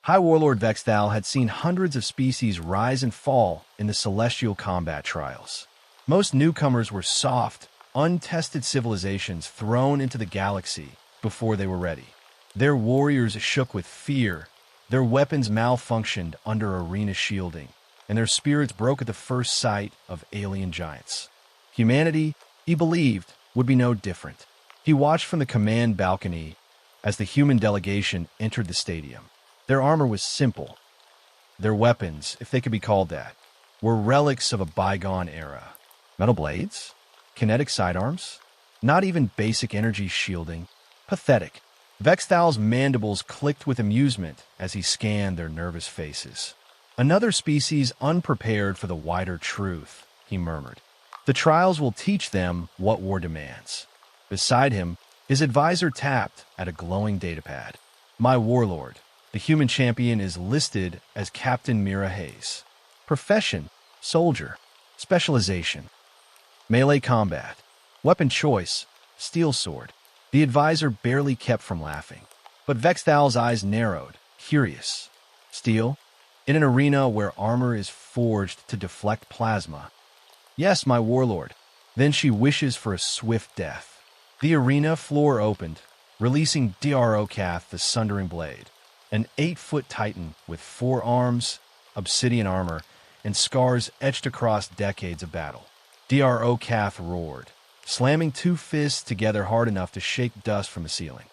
High Warlord Vexthal had seen hundreds of species rise and fall in the celestial combat trials. Most newcomers were soft, untested civilizations thrown into the galaxy before they were ready. Their warriors shook with fear, their weapons malfunctioned under arena shielding, and their spirits broke at the first sight of alien giants. Humanity, he believed, would be no different. He watched from the command balcony as the human delegation entered the stadium. Their armor was simple. Their weapons, if they could be called that, were relics of a bygone era. Metal blades? Kinetic sidearms? Not even basic energy shielding. Pathetic. Vexthal's mandibles clicked with amusement as he scanned their nervous faces. Another species unprepared for the wider truth, he murmured. The trials will teach them what war demands. Beside him, his advisor tapped at a glowing datapad. My warlord, the human champion, is listed as Captain Mira Hayes. Profession, soldier. Specialization, melee combat. Weapon choice, steel sword. The advisor barely kept from laughing. But Vexthal's eyes narrowed, curious. Steel? In an arena where armor is forged to deflect plasma. Yes, my warlord. Then she wishes for a swift death. The arena floor opened, releasing Dro'kath, the Sundering Blade, an 8-foot titan with 4 arms, obsidian armor, and scars etched across decades of battle. Dro'kath roared, slamming 2 fists together hard enough to shake dust from the ceiling.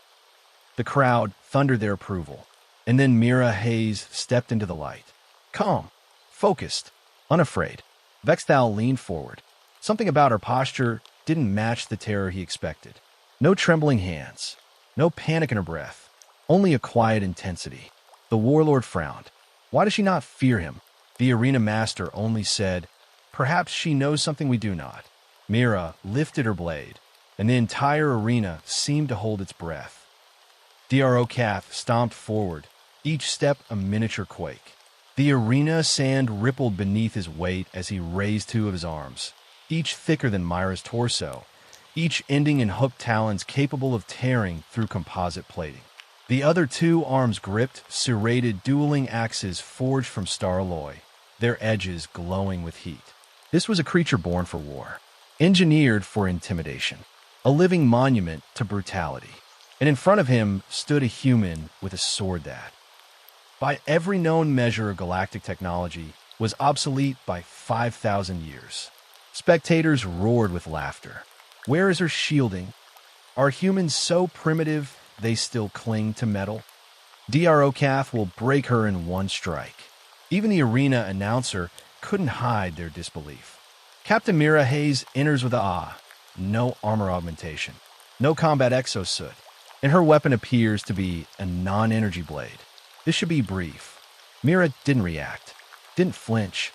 The crowd thundered their approval, and then Mira Hayes stepped into the light. Calm, focused, unafraid. Vexthal leaned forward. Something about her posture didn't match the terror he expected. No trembling hands, no panic in her breath, only a quiet intensity. The warlord frowned. Why does she not fear him? The arena master only said, perhaps she knows something we do not. Mira lifted her blade, and the entire arena seemed to hold its breath. Dro'kath stomped forward, each step a miniature quake. The arena sand rippled beneath his weight as he raised 2 of his arms, each thicker than Mira's torso, each ending in hooked talons capable of tearing through composite plating. The other 2 arms gripped serrated dueling axes forged from star alloy, their edges glowing with heat. This was a creature born for war, engineered for intimidation, a living monument to brutality. And in front of him stood a human with a sword that, by every known measure of galactic technology, was obsolete by 5,000 years. Spectators roared with laughter. Where is her shielding? Are humans so primitive they still cling to metal? Dro'kath will break her in one strike. Even the arena announcer couldn't hide their disbelief. Captain Mira Hayes enters with awe. No armor augmentation, no combat exosuit, and her weapon appears to be a non-energy blade. This should be brief. Mira didn't react, didn't flinch,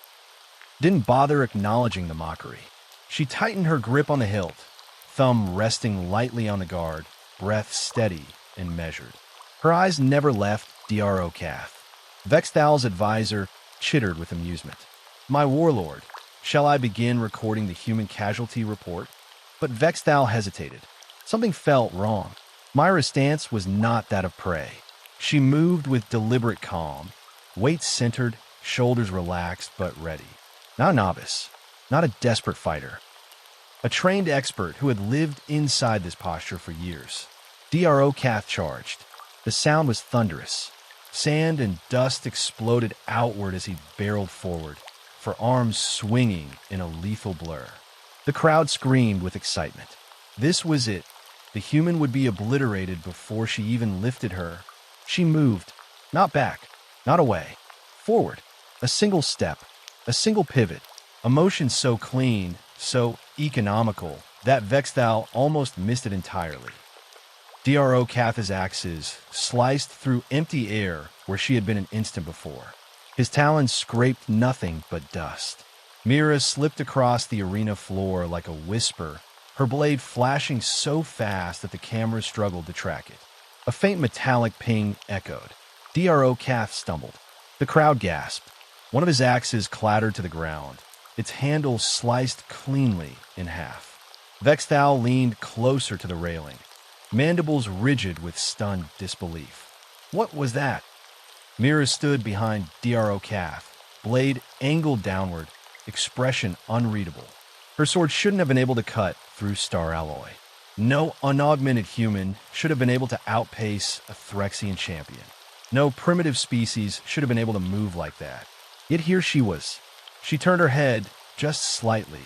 didn't bother acknowledging the mockery. She tightened her grip on the hilt, thumb resting lightly on the guard, breath steady and measured. Her eyes never left Dro'kath. Vexthal's advisor chittered with amusement. My warlord, shall I begin recording the human casualty report? But Vexthal hesitated. Something felt wrong. Mira's stance was not that of prey. She moved with deliberate calm, weight centered, shoulders relaxed but ready. Not a novice, not a desperate fighter. A trained expert who had lived inside this posture for years. Dro'kath charged. The sound was thunderous. Sand and dust exploded outward as he barreled forward, for arms swinging in a lethal blur. The crowd screamed with excitement. This was it. The human would be obliterated before she even lifted her. She moved, not back, not away, forward. A single step, a single pivot, a motion so clean, so economical, that Vexthal almost missed it entirely. Dro'kath's axes sliced through empty air where she had been an instant before. His talons scraped nothing but dust. Mira slipped across the arena floor like a whisper, her blade flashing so fast that the camera struggled to track it. A faint metallic ping echoed. Dro'kath stumbled. The crowd gasped. One of his axes clattered to the ground, its handle sliced cleanly in half. Vexthal leaned closer to the railing, mandibles rigid with stunned disbelief. What was that? Mira stood behind Dro'kath, blade angled downward, expression unreadable. Her sword shouldn't have been able to cut through star alloy. No unaugmented human should have been able to outpace a Threxian champion. No primitive species should have been able to move like that. Yet here she was. She turned her head just slightly,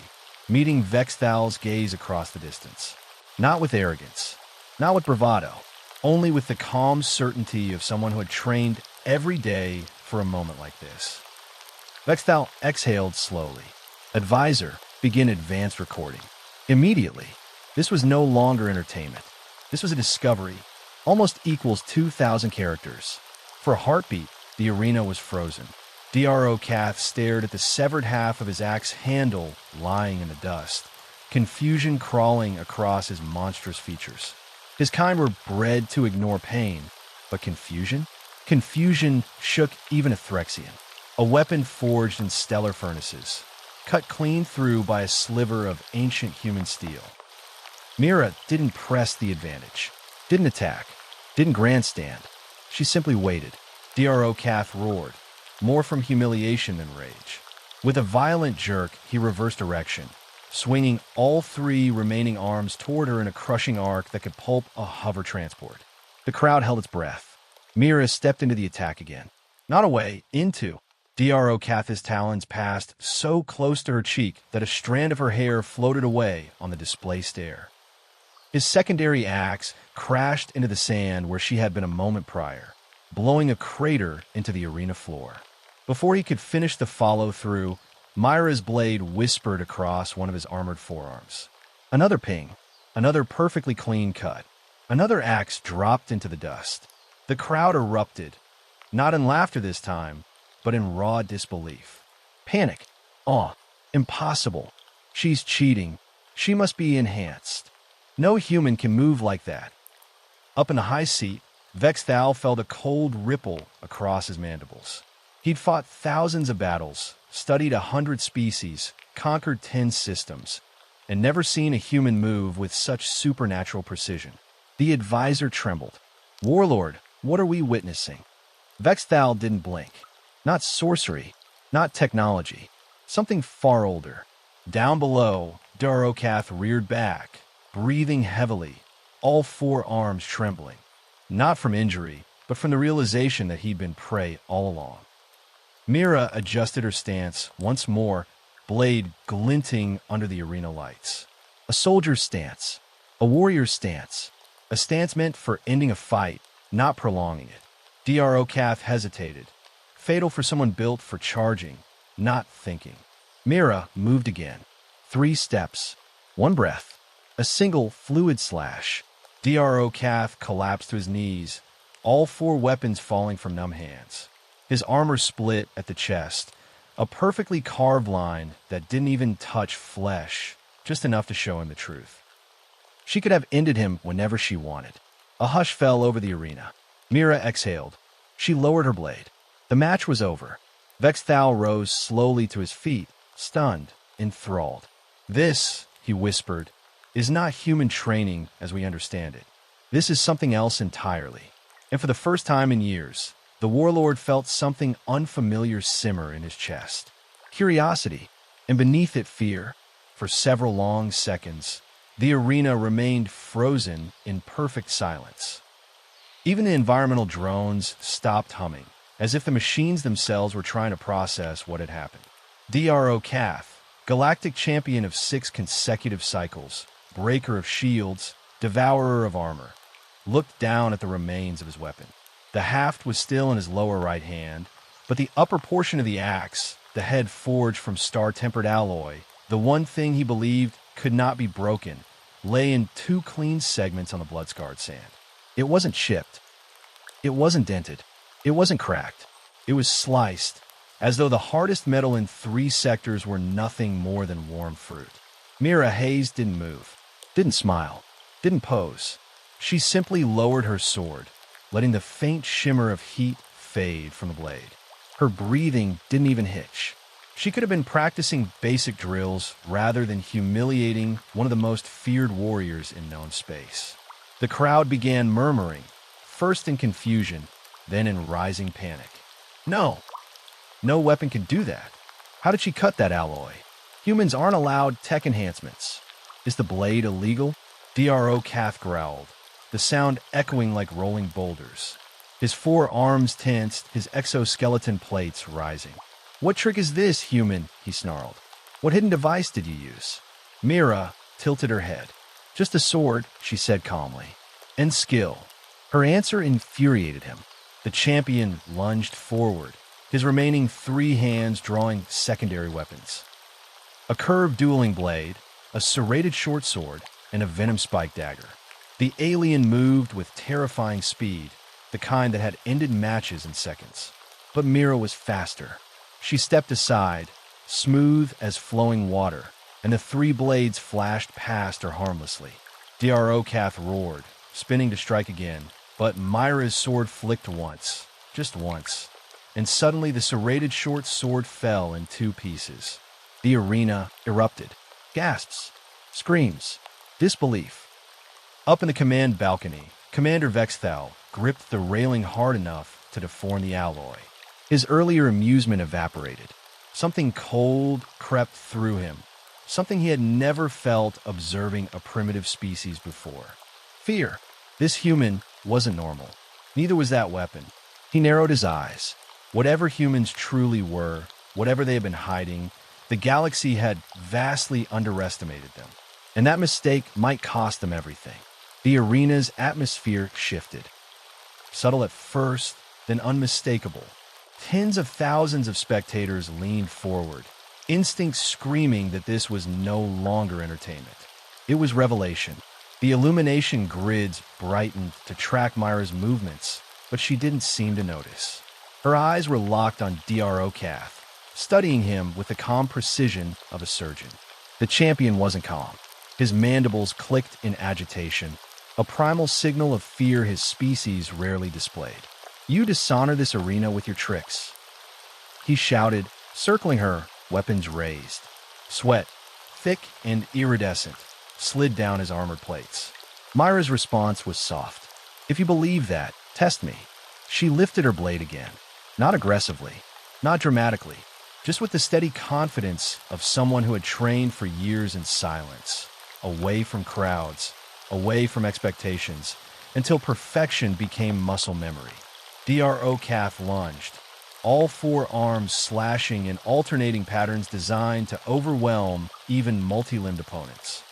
meeting Vexthal's gaze across the distance. Not with arrogance, not with bravado, only with the calm certainty of someone who had trained every day for a moment like this. Vexthal exhaled slowly. Advisor, begin advanced recording. Immediately. This was no longer entertainment. This was a discovery. Almost equals 2,000 characters. For a heartbeat, the arena was frozen. Dro'kath stared at the severed half of his axe handle lying in the dust, confusion crawling across his monstrous features. His kind were bred to ignore pain, but confusion? Confusion shook even a Threxian. A weapon forged in stellar furnaces, cut clean through by a sliver of ancient human steel. Mira didn't press the advantage, didn't attack, didn't grandstand. She simply waited. Dro'kath roared, more from humiliation than rage. With a violent jerk, he reversed erection, swinging all three remaining arms toward her in a crushing arc that could pulp a hover transport. The crowd held its breath. Mira stepped into the attack again. Not away, into. Dro'kath's talons passed so close to her cheek that a strand of her hair floated away on the displaced air. His secondary axe crashed into the sand where she had been a moment prior, blowing a crater into the arena floor. Before he could finish the follow-through, Mira's blade whispered across one of his armored forearms. Another ping, another perfectly clean cut. Another axe dropped into the dust. The crowd erupted, not in laughter this time, but in raw disbelief. Panic, awe, impossible. She's cheating. She must be enhanced. No human can move like that. Up in the high seat, Vexthal felt a cold ripple across his mandibles. He'd fought thousands of battles, studied 100 species, conquered 10 systems, and never seen a human move with such supernatural precision. The advisor trembled. Warlord, what are we witnessing? Vexthal didn't blink. Not sorcery, not technology. Something far older. Down below, Dro'kath reared back, breathing heavily, all four arms trembling. Not from injury, but from the realization that he'd been prey all along. Mira adjusted her stance once more, blade glinting under the arena lights. A soldier's stance, a warrior's stance, a stance meant for ending a fight, not prolonging it. Dro'kath hesitated, fatal for someone built for charging, not thinking. Mira moved again. 3 steps, 1 breath, a single fluid slash. Dro'kath collapsed to his knees, all 4 weapons falling from numb hands. His armor split at the chest, a perfectly carved line that didn't even touch flesh, just enough to show him the truth. She could have ended him whenever she wanted. A hush fell over the arena. Mira exhaled. She lowered her blade. The match was over. Vexthal rose slowly to his feet, stunned, enthralled. This, he whispered, is not human training as we understand it. This is something else entirely. And for the first time in years, the warlord felt something unfamiliar simmer in his chest. Curiosity, and beneath it fear. For several long seconds, the arena remained frozen in perfect silence. Even the environmental drones stopped humming, as if the machines themselves were trying to process what had happened. Dro'kath, galactic champion of 6 consecutive cycles, breaker of shields, devourer of armor, looked down at the remains of his weapon. The haft was still in his lower right hand, but the upper portion of the axe, the head forged from star-tempered alloy, the one thing he believed could not be broken, lay in 2 clean segments on the blood-scarred sand. It wasn't chipped. It wasn't dented. It wasn't cracked. It was sliced, as though the hardest metal in 3 sectors were nothing more than warm fruit. Mira Hayes didn't move, didn't smile, didn't pose. She simply lowered her sword, letting the faint shimmer of heat fade from the blade. Her breathing didn't even hitch. She could have been practicing basic drills rather than humiliating one of the most feared warriors in known space. The crowd began murmuring, first in confusion, then in rising panic. No, no weapon can do that. How did she cut that alloy? Humans aren't allowed tech enhancements. Is the blade illegal? Dro'kath growled, the sound echoing like rolling boulders. His forearms tensed, his exoskeleton plates rising. What trick is this, human? He snarled. What hidden device did you use? Mira tilted her head. Just a sword, she said calmly. And skill. Her answer infuriated him. The champion lunged forward, his remaining 3 hands drawing secondary weapons. A curved dueling blade, a serrated short sword, and a venom-spiked dagger. The alien moved with terrifying speed, the kind that had ended matches in seconds. But Mira was faster. She stepped aside, smooth as flowing water, and the 3 blades flashed past her harmlessly. Dro'kath roared, spinning to strike again, but Mira's sword flicked once, just once, and suddenly the serrated short sword fell in 2 pieces. The arena erupted. Gasps, screams, disbelief. Up in the command balcony, Commander Vexthal gripped the railing hard enough to deform the alloy. His earlier amusement evaporated. Something cold crept through him, something he had never felt observing a primitive species before. Fear. This human wasn't normal. Neither was that weapon. He narrowed his eyes. Whatever humans truly were, whatever they had been hiding, the galaxy had vastly underestimated them. And that mistake might cost them everything. The arena's atmosphere shifted. Subtle at first, then unmistakable. Tens of thousands of spectators leaned forward, instinct screaming that this was no longer entertainment. It was revelation. The illumination grids brightened to track Mira's movements, but she didn't seem to notice. Her eyes were locked on Dro'kath, studying him with the calm precision of a surgeon. The champion wasn't calm. His mandibles clicked in agitation, a primal signal of fear his species rarely displayed. You dishonor this arena with your tricks. He shouted, circling her, weapons raised. Sweat, thick and iridescent, slid down his armored plates. Mira's response was soft. If you believe that, test me. She lifted her blade again, not aggressively, not dramatically, just with the steady confidence of someone who had trained for years in silence, away from crowds, away from expectations, until perfection became muscle memory. Dro'kath lunged, all 4 arms slashing in alternating patterns designed to overwhelm even multi-limbed opponents.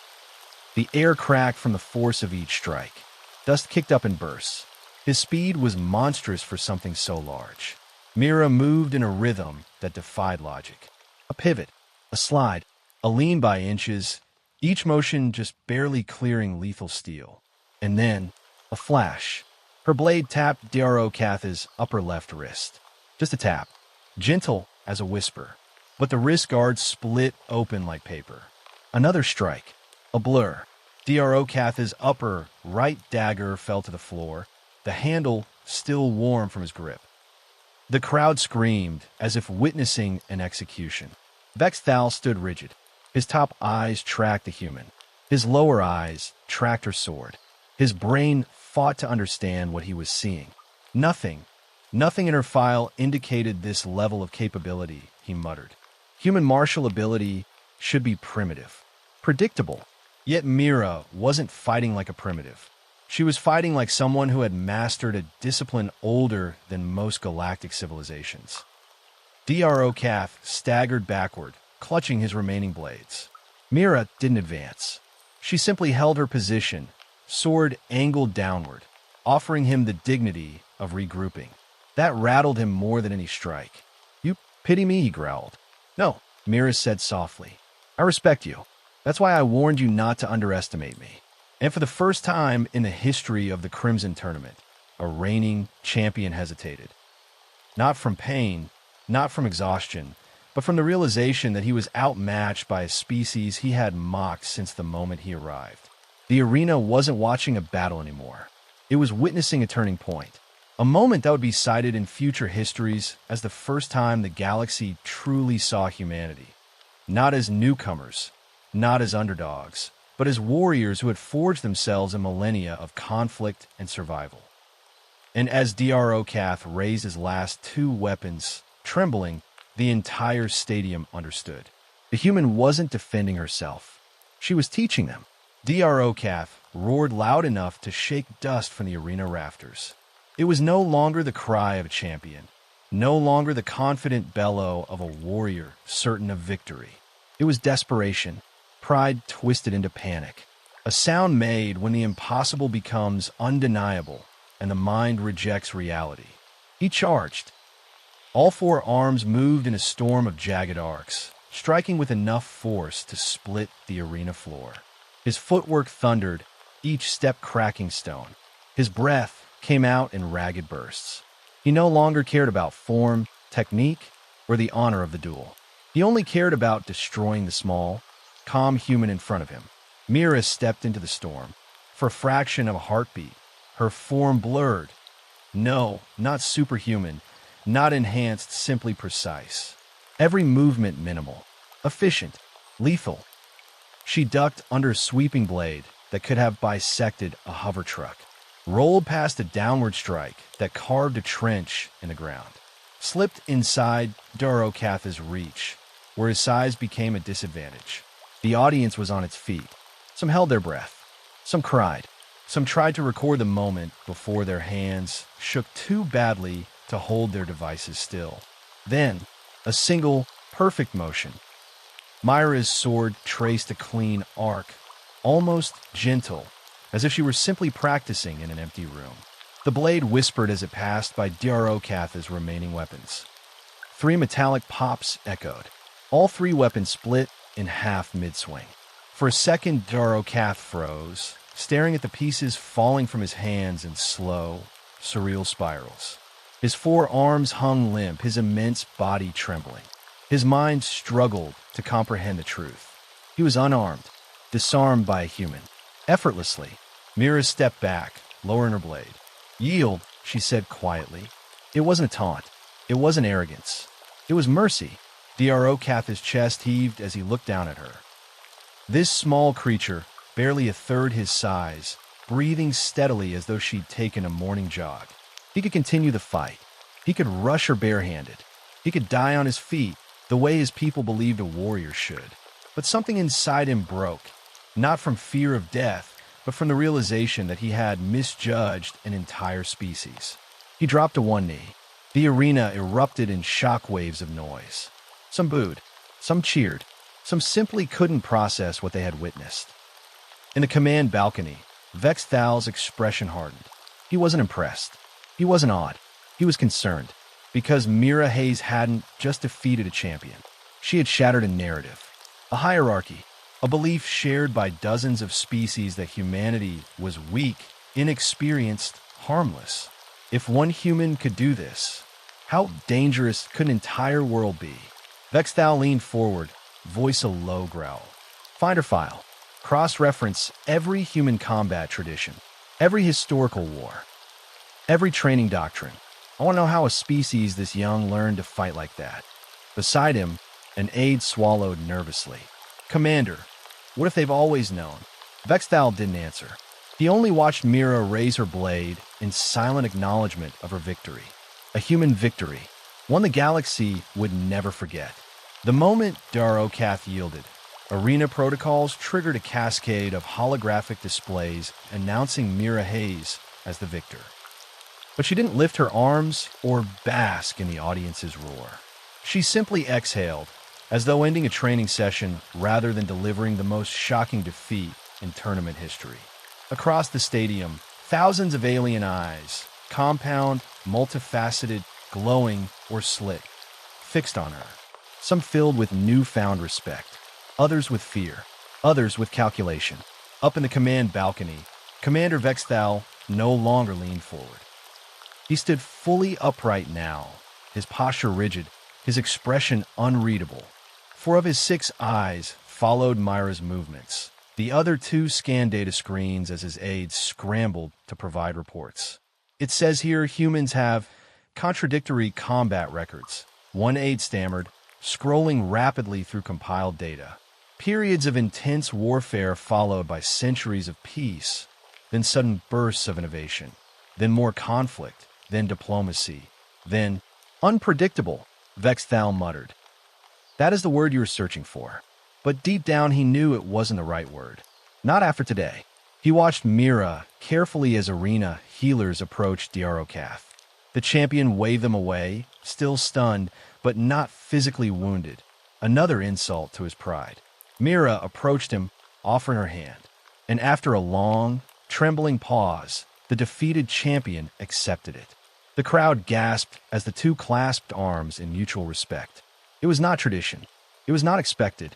The air cracked from the force of each strike. Dust kicked up in bursts. His speed was monstrous for something so large. Mira moved in a rhythm that defied logic. A pivot, a slide, a lean by inches, each motion just barely clearing lethal steel. And then, a flash. Her blade tapped Dro'kath's upper left wrist. Just a tap, gentle as a whisper. But the wrist guard split open like paper. Another strike, a blur. Dro'kath's upper right dagger fell to the floor, the handle still warm from his grip. The crowd screamed, as if witnessing an execution. Vexthal stood rigid. His top eyes tracked the human. His lower eyes tracked her sword. His brain fought to understand what he was seeing. Nothing in her file indicated this level of capability, he muttered. Human martial ability should be primitive, predictable. Yet Mira wasn't fighting like a primitive. She was fighting like someone who had mastered a discipline older than most galactic civilizations. Dro'kath staggered backward, clutching his remaining blades. Mira didn't advance. She simply held her position, sword angled downward, offering him the dignity of regrouping. That rattled him more than any strike. You pity me, he growled. No, Mira said softly. I respect you. That's why I warned you not to underestimate me. And for the first time in the history of the Crimson Tournament, a reigning champion hesitated. Not from pain, not from exhaustion, but from the realization that he was outmatched by a species he had mocked since the moment he arrived. The arena wasn't watching a battle anymore. It was witnessing a turning point, a moment that would be cited in future histories as the first time the galaxy truly saw humanity. Not as newcomers, not as underdogs, but as warriors who had forged themselves in millennia of conflict and survival. And as Dro'kath raised his last two weapons, trembling, the entire stadium understood. The human wasn't defending herself. She was teaching them. Dro'kath roared loud enough to shake dust from the arena rafters. It was no longer the cry of a champion, no longer the confident bellow of a warrior certain of victory. It was desperation, pride twisted into panic. A sound made when the impossible becomes undeniable and the mind rejects reality. He charged. All four arms moved in a storm of jagged arcs, striking with enough force to split the arena floor. His footwork thundered, each step cracking stone. His breath came out in ragged bursts. He no longer cared about form, technique, or the honor of the duel. He only cared about destroying the small, calm human in front of him. Mira stepped into the storm. For a fraction of a heartbeat, her form blurred. No, not superhuman, not enhanced, simply precise. Every movement minimal, efficient, lethal. She ducked under a sweeping blade that could have bisected a hover truck, rolled past a downward strike that carved a trench in the ground, slipped inside Dro'kath's reach, where his size became a disadvantage. The audience was on its feet. Some held their breath. Some cried. Some tried to record the moment before their hands shook too badly to hold their devices still. Then, a single, perfect motion. Mira's sword traced a clean arc, almost gentle, as if she were simply practicing in an empty room. The blade whispered as it passed by Dro'kath's remaining weapons. Three metallic pops echoed. All three weapons split in half mid-swing. For a second, Dro'kath froze, staring at the pieces falling from his hands in slow, surreal spirals. His four arms hung limp, his immense body trembling. His mind struggled to comprehend the truth. He was unarmed, disarmed by a human. Effortlessly, Mira stepped back, lowering her blade. "Yield," she said quietly. It wasn't a taunt. It wasn't arrogance. It was mercy. Dro'kath's chest heaved as he looked down at her. This small creature, barely a third his size, breathing steadily as though she'd taken a morning jog. He could continue the fight. He could rush her barehanded. He could die on his feet, the way his people believed a warrior should. But something inside him broke, not from fear of death, but from the realization that he had misjudged an entire species. He dropped to one knee. The arena erupted in shockwaves of noise. Some booed, some cheered, some simply couldn't process what they had witnessed. In the command balcony, Vexthal's expression hardened. He wasn't impressed. He wasn't awed. He was concerned, because Mira Hayes hadn't just defeated a champion. She had shattered a narrative, a hierarchy, a belief shared by dozens of species that humanity was weak, inexperienced, harmless. If one human could do this, how dangerous could an entire world be? Vexthal leaned forward, voice a low growl. Find or file. Cross-reference every human combat tradition, every historical war, every training doctrine. I want to know how a species this young learned to fight like that. Beside him, an aide swallowed nervously. "Commander, what if they've always known?" Vexthal didn't answer. He only watched Mira raise her blade in silent acknowledgement of her victory. A human victory, one the galaxy would never forget. The moment Dro'kath yielded, arena protocols triggered a cascade of holographic displays announcing Mira Hayes as the victor. But she didn't lift her arms or bask in the audience's roar. She simply exhaled, as though ending a training session rather than delivering the most shocking defeat in tournament history. Across the stadium, thousands of alien eyes, compound, multifaceted, glowing, or slit, fixed on her. Some filled with newfound respect, others with fear, others with calculation. Up in the command balcony, Commander Vexthal no longer leaned forward. He stood fully upright now, his posture rigid, his expression unreadable. 4 of his 6 eyes followed Mira's movements. The other 2 scanned data screens as his aides scrambled to provide reports. "It says here humans have contradictory combat records," one aide stammered, scrolling rapidly through compiled data. Periods of intense warfare followed by centuries of peace, then sudden bursts of innovation, then more conflict, then diplomacy, then unpredictable, Vexthal muttered. That is the word you were searching for. But deep down he knew it wasn't the right word. Not after today. He watched Mira carefully as arena healers approached Dro'kath. The champion waved them away, still stunned, but not physically wounded. Another insult to his pride. Mira approached him, offering her hand. And after a long, trembling pause, the defeated champion accepted it. The crowd gasped as the two clasped arms in mutual respect. It was not tradition. It was not expected.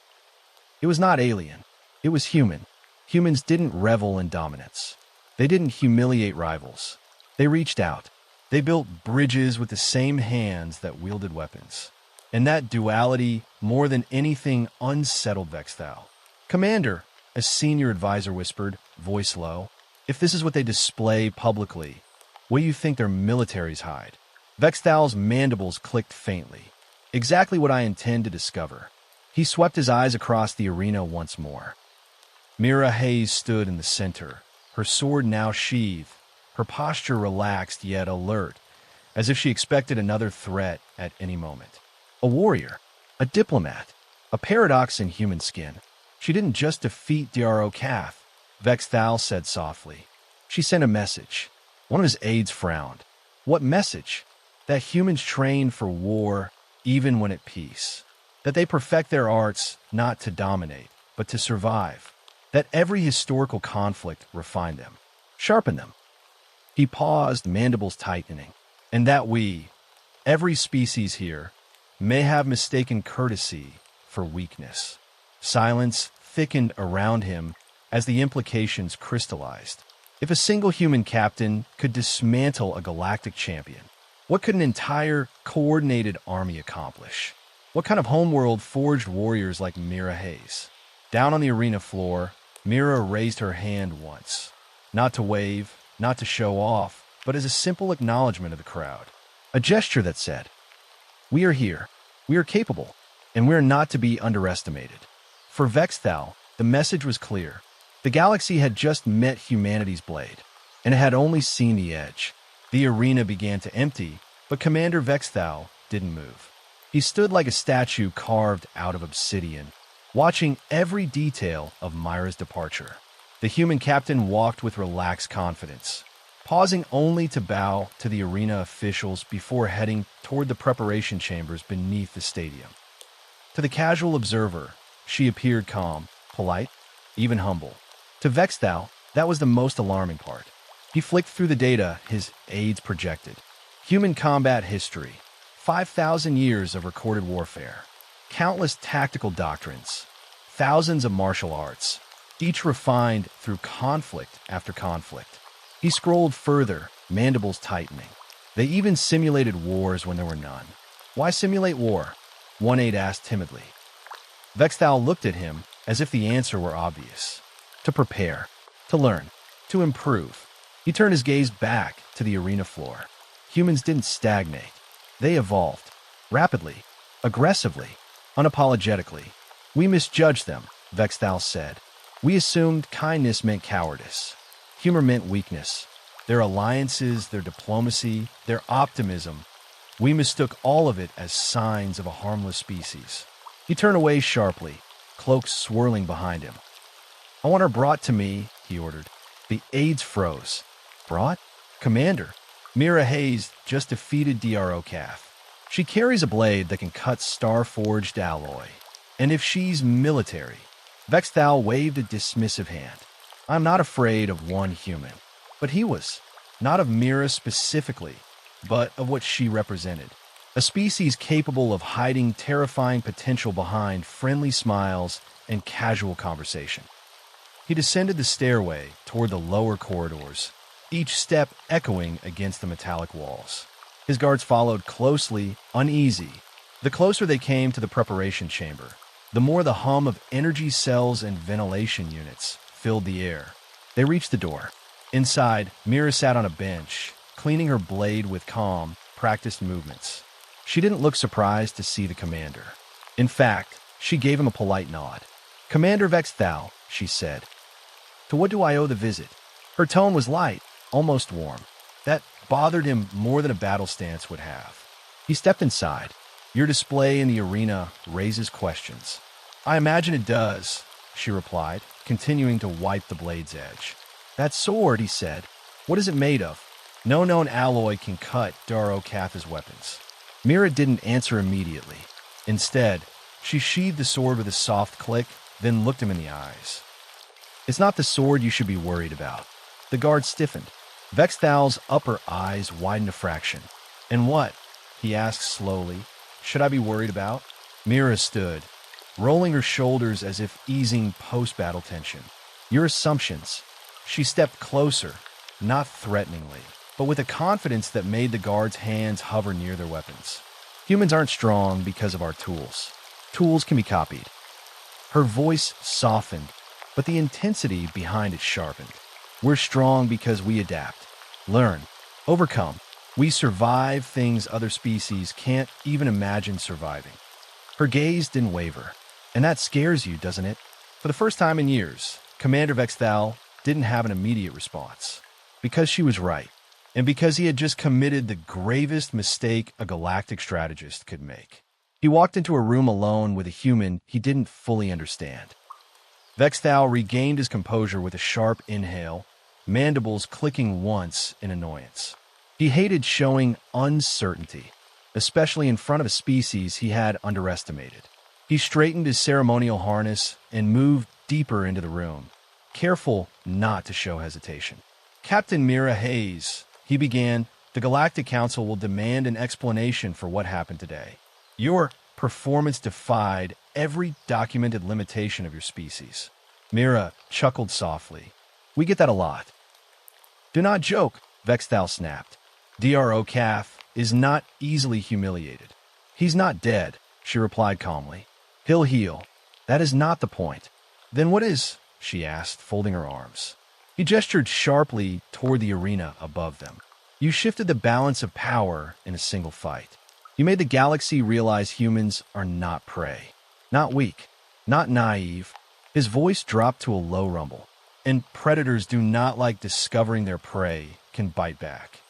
It was not alien. It was human. Humans didn't revel in dominance. They didn't humiliate rivals. They reached out. They built bridges with the same hands that wielded weapons. And that duality, more than anything, unsettled Vexthal. Commander, a senior advisor whispered, voice low, if this is what they display publicly, what do you think their militaries hide? Vexthal's mandibles clicked faintly. Exactly what I intend to discover. He swept his eyes across the arena once more. Mira Hayes stood in the center, her sword now sheathed, her posture relaxed yet alert, as if she expected another threat at any moment. A warrior, a diplomat, a paradox in human skin. She didn't just defeat Dro'kath, Vexthal said softly. She sent a message. One of his aides frowned. What message? That humans train for war even when at peace. That they perfect their arts not to dominate, but to survive. That every historical conflict refined them, sharpened them. He paused, mandibles tightening. And that we, every species here, may have mistaken courtesy for weakness. Silence thickened around him as the implications crystallized. If a single human captain could dismantle a galactic champion, what could an entire, coordinated army accomplish? What kind of homeworld forged warriors like Mira Hayes? Down on the arena floor, Mira raised her hand once. Not to wave, not to show off, but as a simple acknowledgement of the crowd. A gesture that said, we are here, we are capable, and we are not to be underestimated. For Vexthal, the message was clear. The galaxy had just met humanity's blade, and it had only seen the edge. The arena began to empty, but Commander Vexthal didn't move. He stood like a statue carved out of obsidian, watching every detail of Mira's departure. The human captain walked with relaxed confidence, pausing only to bow to the arena officials before heading toward the preparation chambers beneath the stadium. To the casual observer, she appeared calm, polite, even humble. To Vexthal, that was the most alarming part. He flicked through the data his aides projected. Human combat history, 5,000 years of recorded warfare, countless tactical doctrines, thousands of martial arts, each refined through conflict after conflict. He scrolled further, mandibles tightening. They even simulated wars when there were none. Why simulate war? One aide asked timidly. Vexthal looked at him as if the answer were obvious. To prepare, to learn, to improve. He turned his gaze back to the arena floor. Humans didn't stagnate. They evolved. Rapidly, aggressively, unapologetically. We misjudged them, Vexthal said. We assumed kindness meant cowardice. Humor meant weakness. Their alliances, their diplomacy, their optimism. We mistook all of it as signs of a harmless species. He turned away sharply, cloak swirling behind him. I want her brought to me, he ordered. The aides froze. Brought? Commander, Mira Hayes just defeated Dro'kath. She carries a blade that can cut star-forged alloy. And if she's military, Vexthal waved a dismissive hand. I'm not afraid of one human. But he was. Not of Mira specifically, but of what she represented. A species capable of hiding terrifying potential behind friendly smiles and casual conversation. He descended the stairway toward the lower corridors, each step echoing against the metallic walls. His guards followed closely, uneasy. The closer they came to the preparation chamber, the more the hum of energy cells and ventilation units filled the air. They reached the door. Inside, Mira sat on a bench, cleaning her blade with calm, practiced movements. She didn't look surprised to see the commander. In fact, she gave him a polite nod. Commander Vexthal, she said. To what do I owe the visit? Her tone was light, almost warm. That bothered him more than a battle stance would have. He stepped inside. Your display in the arena raises questions. I imagine it does, she replied, continuing to wipe the blade's edge. That sword, he said. What is it made of? No known alloy can cut Dro'kath's weapons. Mira didn't answer immediately. Instead, she sheathed the sword with a soft click, then looked him in the eyes. It's not the sword you should be worried about. The guard stiffened. Vexthal's upper eyes widened a fraction. And what, he asked slowly, should I be worried about? Mira stood, rolling her shoulders as if easing post-battle tension. Your assumptions. She stepped closer, not threateningly, but with a confidence that made the guards' hands hover near their weapons. Humans aren't strong because of our tools. Tools can be copied. Her voice softened, but the intensity behind it sharpened. We're strong because we adapt, learn, overcome. We survive things other species can't even imagine surviving. Her gaze didn't waver. And that scares you, doesn't it? For the first time in years, Commander Vexthal didn't have an immediate response. Because she was right. And because he had just committed the gravest mistake a galactic strategist could make. He walked into a room alone with a human he didn't fully understand. Vexthal regained his composure with a sharp inhale, mandibles clicking once in annoyance. He hated showing uncertainty, especially in front of a species he had underestimated. He straightened his ceremonial harness and moved deeper into the room, careful not to show hesitation. Captain Mira Hayes, he began, the Galactic Council will demand an explanation for what happened today. Your performance defied every documented limitation of your species. Mira chuckled softly. We get that a lot. Do not joke, Vexthal snapped. Dro'kath is not easily humiliated. He's not dead, she replied calmly. He'll heal. That is not the point. Then what is? She asked, folding her arms. He gestured sharply toward the arena above them. You shifted the balance of power in a single fight. You made the galaxy realize humans are not prey. Not weak. Not naive. His voice dropped to a low rumble. And predators do not like discovering their prey can bite back.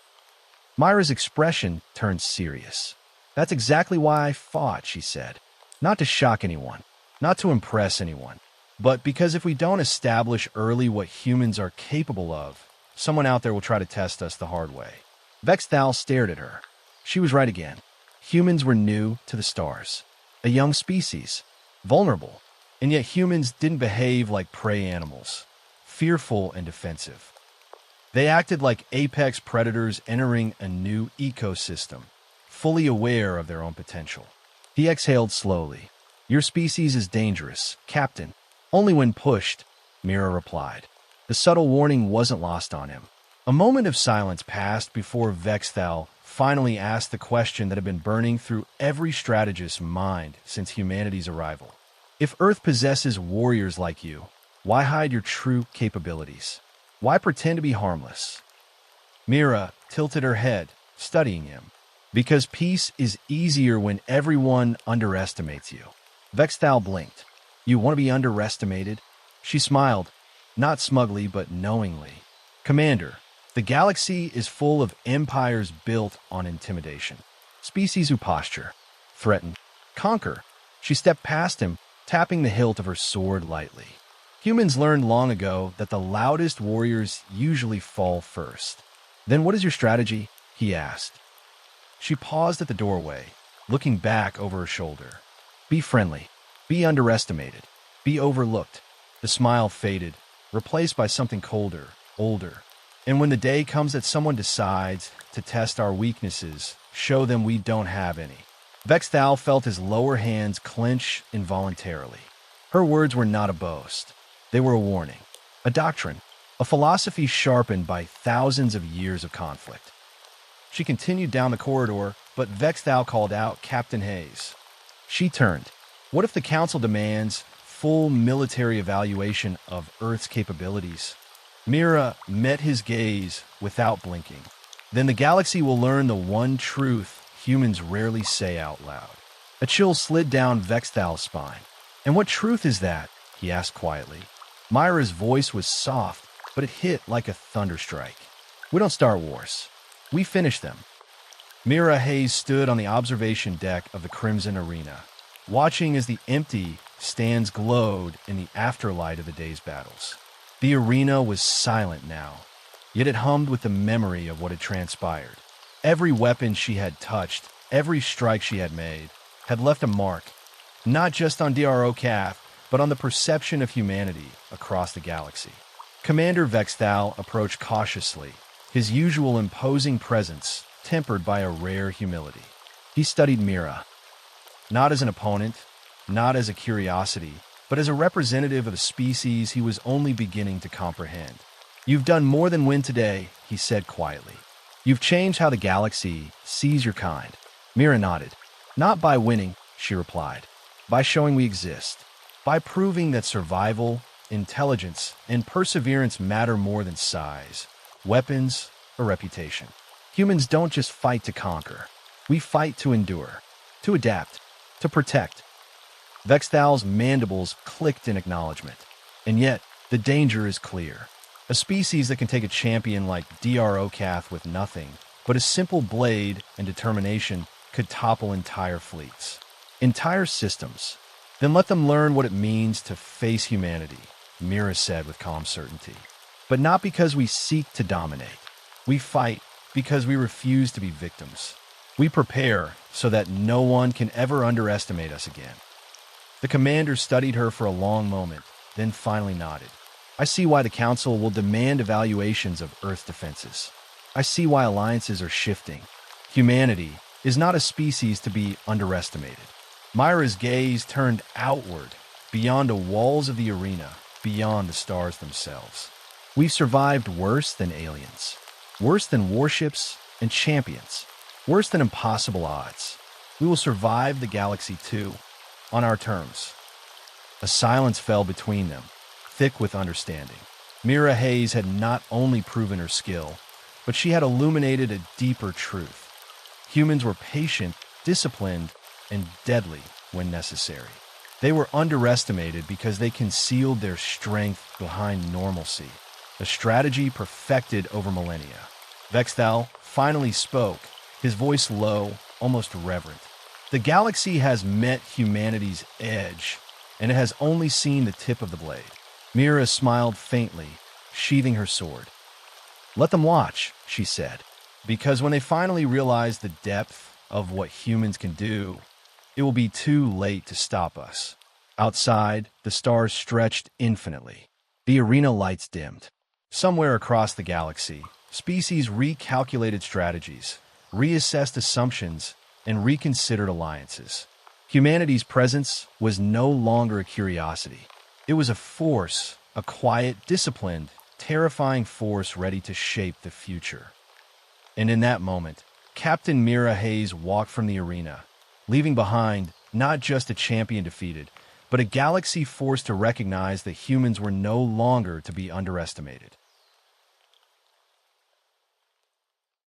Mira's expression turned serious. That's exactly why I fought, she said. Not to shock anyone. Not to impress anyone. But because if we don't establish early what humans are capable of, someone out there will try to test us the hard way. Vexthal stared at her. She was right again. Humans were new to the stars. A young species. Vulnerable. And yet humans didn't behave like prey animals. Fearful and defensive. They acted like apex predators entering a new ecosystem, fully aware of their own potential. He exhaled slowly. Your species is dangerous, Captain. Only when pushed, Mira replied. The subtle warning wasn't lost on him. A moment of silence passed before Vexthal finally asked the question that had been burning through every strategist's mind since humanity's arrival. If Earth possesses warriors like you, why hide your true capabilities? Why pretend to be harmless? Mira tilted her head, studying him. Because peace is easier when everyone underestimates you. Vexthal blinked. You want to be underestimated? She smiled, not smugly but knowingly. Commander, the galaxy is full of empires built on intimidation. Species who posture, threaten, conquer. She stepped past him, tapping the hilt of her sword lightly. Humans learned long ago that the loudest warriors usually fall first. Then what is your strategy? He asked. She paused at the doorway, looking back over her shoulder. Be friendly. Be underestimated. Be overlooked. The smile faded, replaced by something colder, older. And when the day comes that someone decides to test our weaknesses, show them we don't have any. Vexthal felt his lower hands clench involuntarily. Her words were not a boast. They were a warning, a doctrine, a philosophy sharpened by thousands of years of conflict. She continued down the corridor, but Vexthal called out Captain Hayes. She turned. What if the Council demands full military evaluation of Earth's capabilities? Mira met his gaze without blinking. Then the galaxy will learn the one truth humans rarely say out loud. A chill slid down Vexthal's spine. And what truth is that? He asked quietly. Mira's voice was soft, but it hit like a thunderstrike. We don't start wars. We finished them. Mira Hayes stood on the observation deck of the Crimson Arena, watching as the empty stands glowed in the afterlight of the day's battles. The arena was silent now, yet it hummed with the memory of what had transpired. Every weapon she had touched, every strike she had made, had left a mark, not just on Dro'kath, but on the perception of humanity across the galaxy. Commander Vexthal approached cautiously, his usual imposing presence tempered by a rare humility. He studied Mira, not as an opponent, not as a curiosity, but as a representative of the species he was only beginning to comprehend. "You've done more than win today," he said quietly. "You've changed how the galaxy sees your kind." Mira nodded. "Not by winning," she replied, "by showing we exist, by proving that survival, intelligence, and perseverance matter more than size, weapons, or reputation. Humans don't just fight to conquer. We fight to endure, to adapt, to protect." Vexthal's mandibles clicked in acknowledgement. And yet, the danger is clear. A species that can take a champion like Dro'kath with nothing but a simple blade and determination could topple entire fleets, entire systems. "Then let them learn what it means to face humanity," Mira said with calm certainty. "But not because we seek to dominate. We fight because we refuse to be victims. We prepare so that no one can ever underestimate us again." The commander studied her for a long moment, then finally nodded. "I see why the Council will demand evaluations of Earth defenses. I see why alliances are shifting. Humanity is not a species to be underestimated." Mira's gaze turned outward, beyond the walls of the arena, beyond the stars themselves. "We've survived worse than aliens, worse than warships and champions, worse than impossible odds. We will survive the galaxy too, on our terms." A silence fell between them, thick with understanding. Mira Hayes had not only proven her skill, but she had illuminated a deeper truth. Humans were patient, disciplined, and deadly when necessary. They were underestimated because they concealed their strength behind normalcy, a strategy perfected over millennia. Vexthal finally spoke, his voice low, almost reverent. "The galaxy has met humanity's edge, and it has only seen the tip of the blade." Mira smiled faintly, sheathing her sword. "Let them watch," she said, "because when they finally realize the depth of what humans can do, it will be too late to stop us." Outside, the stars stretched infinitely. The arena lights dimmed. Somewhere across the galaxy, species recalculated strategies, reassessed assumptions, and reconsidered alliances. Humanity's presence was no longer a curiosity. It was a force, a quiet, disciplined, terrifying force ready to shape the future. And in that moment, Captain Mira Hayes walked from the arena, leaving behind not just a champion defeated, but a galaxy forced to recognize that humans were no longer to be underestimated.